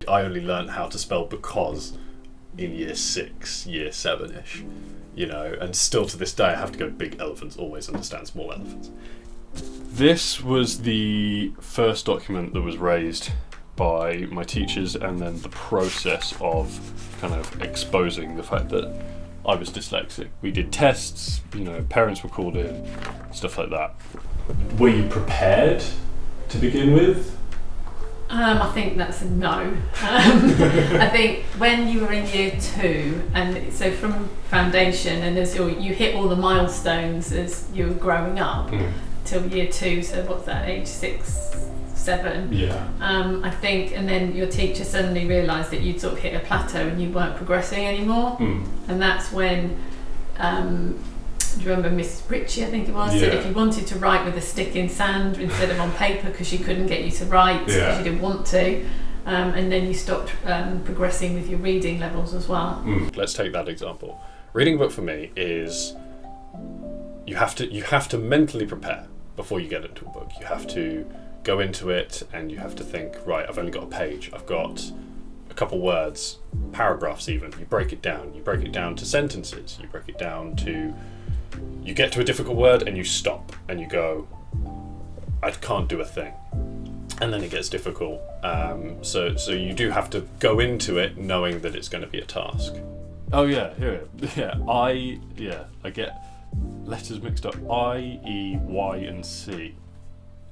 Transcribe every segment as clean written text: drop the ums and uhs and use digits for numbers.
I only learned how to spell because in year 6, year 7-ish, you know, and still to this day I have to go, big elephants always understand small elephants. This was the first document that was raised by my teachers, and then the process of kind of exposing the fact that I was dyslexic. We did tests, you know, parents were called in, stuff like that. Were you prepared to begin with? I think that's a no. I think when you were in year 2, and so from foundation, and as you hit all the milestones as you were growing up till year 2, so what's that, age 6, 7? Yeah. I think, and then your teacher suddenly realised that you'd sort of hit a plateau and you weren't progressing anymore. And that's when, do you remember Miss Ritchie, I think it was, said if you wanted to write with a stick in sand instead of on paper because she couldn't get you to write because you didn't want to, and then you stopped progressing with your reading levels as well. Let's take that example. Reading a book for me is you have to mentally prepare before you get into a book. You have to go into it and you have to think, right, I've only got a page, I've got a couple words, paragraphs even. You break it down to sentences, you break it down to, you get to a difficult word and you stop and you go, I can't do a thing. And then it gets difficult. So you do have to go into it knowing that it's going to be a task. Oh yeah, I get letters mixed up. I, E, Y and C.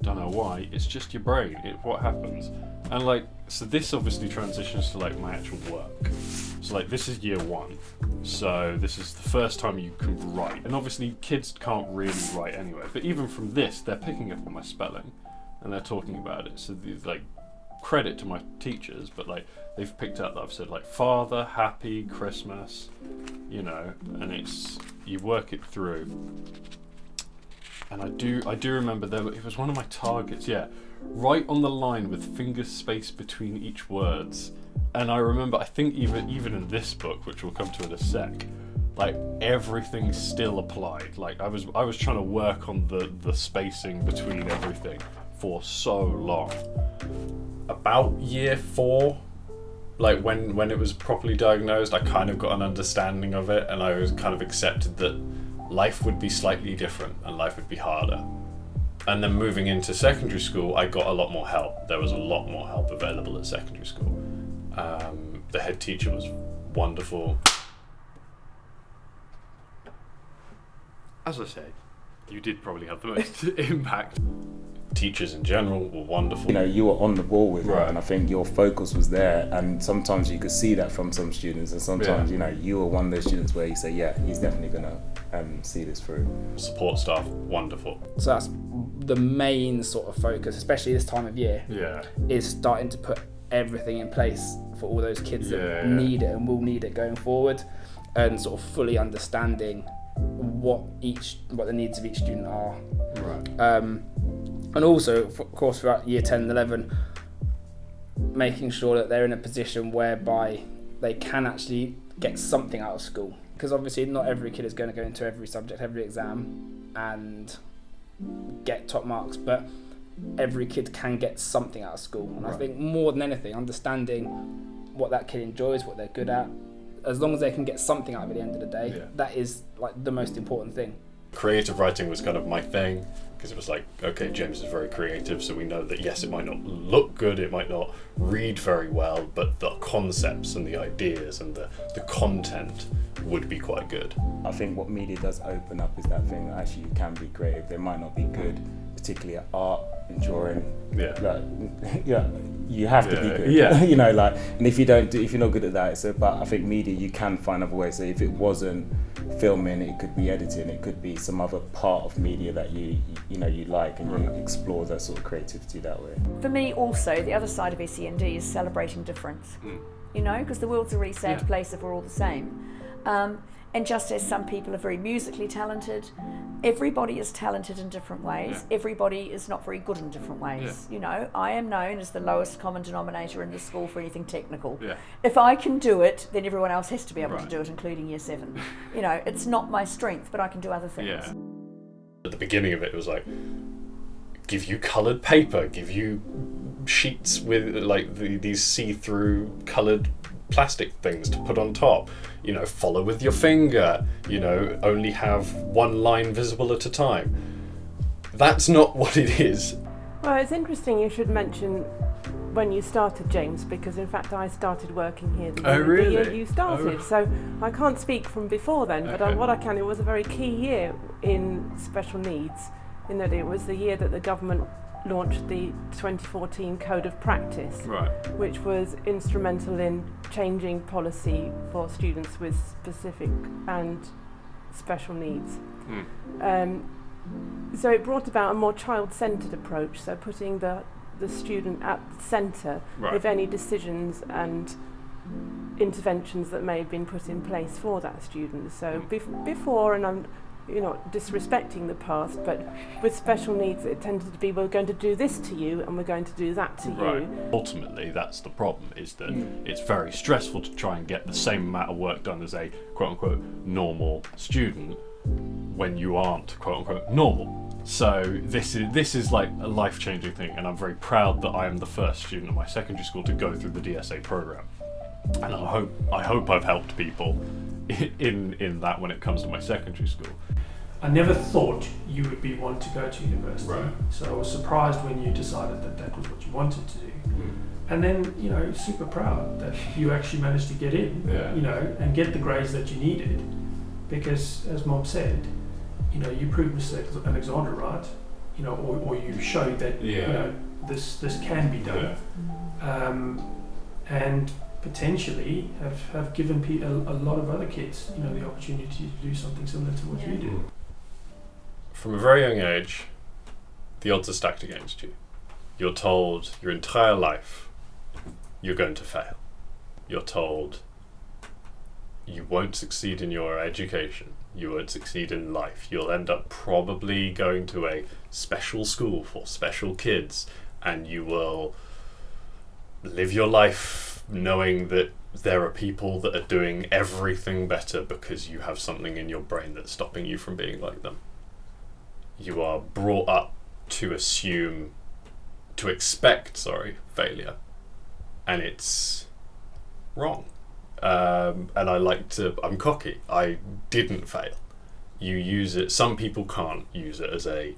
Don't know why, it's just your brain, what happens. And so this obviously transitions to my actual work. So this is year 1, so this is the first time you can write. And obviously kids can't really write anyway, but even from this, they're picking up on my spelling and they're talking about it. So credit to my teachers, but they've picked up that I've said Father, Happy, Christmas, you know, and you work it through. And I do remember it was one of my targets, right on the line with fingers spaced between each words. And I remember, I think even in this book, which we'll come to in a sec, everything still applied. I was trying to work on the spacing between everything for so long. About year 4, when it was properly diagnosed, I kind of got an understanding of it, and I was kind of accepted that life would be slightly different and life would be harder. And then moving into secondary school, I got a lot more help. There was a lot more help available at secondary school. The head teacher was wonderful. As I say, you did probably have the most impact. Teachers in general were wonderful. You know, you were on the ball with it, and I think your focus was there, and sometimes you could see that from some students, and sometimes you know, you were one of those students where you say, he's definitely gonna see this through. Support staff, wonderful. So that's the main sort of focus, especially this time of year, is starting to put everything in place for all those kids that need it and will need it going forward, and sort of fully understanding what the needs of each student are. Right. And also, of course, throughout year 10 and 11, making sure that they're in a position whereby they can actually get something out of school. Because obviously not every kid is going to go into every subject, every exam and get top marks, but every kid can get something out of school. And I think more than anything, understanding what that kid enjoys, what they're good at, as long as they can get something out of it at the end of the day, that is the most important thing. Creative writing was kind of my thing, because it was okay, James is very creative, so we know that yes, it might not look good, it might not read very well, but the concepts and the ideas and the content would be quite good. I think what media does open up is that thing that actually you can be creative. They might not be good, particularly at art and drawing. You have to be good. You know, and if you're not good at that, but I think media, you can find other ways. So if it wasn't filming, it could be editing, it could be some other part of media that you like, and you explore that sort of creativity that way. For me also, the other side of SEND is celebrating difference, you know, because the world's a really sad place if we're all the same. And just as some people are very musically talented, everybody is talented in different ways. Everybody is not very good in different ways. You know, I am known as the lowest common denominator in the school for anything technical. If I can do it, then everyone else has to be able to do it, including year 7. You know, it's not my strength, but I can do other things. At the beginning of it was give you coloured paper, give you sheets with like these see-through coloured plastic things to put on top. You know, follow with your finger. You know, only have one line visible at a time. That's not what it is. Well, it's interesting you should mention when you started, James, because in fact I started working here the year you started. So I can't speak from before then, but what I can, it was a very key year in special needs, in that it was the year that the government launched the 2014 Code of Practice, which was instrumental in changing policy for students with specific and special needs. So it brought about a more child-centred approach, so putting the student at the centre of any decisions and interventions that may have been put in place for that student. So before, and I'm not disrespecting the past, but with special needs it tended to be, we're going to do this to you and we're going to do that to you. Ultimately, that's the problem, is that it's very stressful to try and get the same amount of work done as a quote-unquote normal student when you aren't quote-unquote normal. So this is like a life-changing thing, and I'm very proud that I am the first student at my secondary school to go through the DSA program. And I hope I've helped people in that when it comes to my secondary school. I never thought you would be one to go to university, so I was surprised when you decided that was what you wanted to do. And then, super proud that you actually managed to get in, and get the grades that you needed, because as Mom said, you proved Mr. Alexander right, or you showed that this can be done, and potentially have given a lot of other kids, the opportunity to do something similar to what you did. From a very young age, the odds are stacked against you. You're told your entire life you're going to fail. You're told you won't succeed in your education. You won't succeed in life. You'll end up probably going to a special school for special kids, and you will live your life knowing that there are people that are doing everything better because you have something in your brain that's stopping you from being like them. You are brought up to expect failure, and it's wrong. And I'm cocky. I didn't fail. You use it. Some people can't use it as a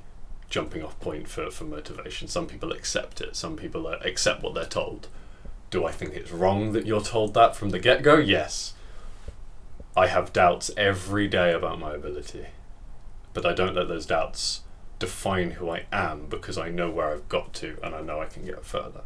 jumping off point for motivation. Some people accept it. Some people accept what they're told. Do I think it's wrong that you're told that from the get-go? Yes. I have doubts every day about my ability, but I don't let those doubts define who I am, because I know where I've got to and I know I can get further.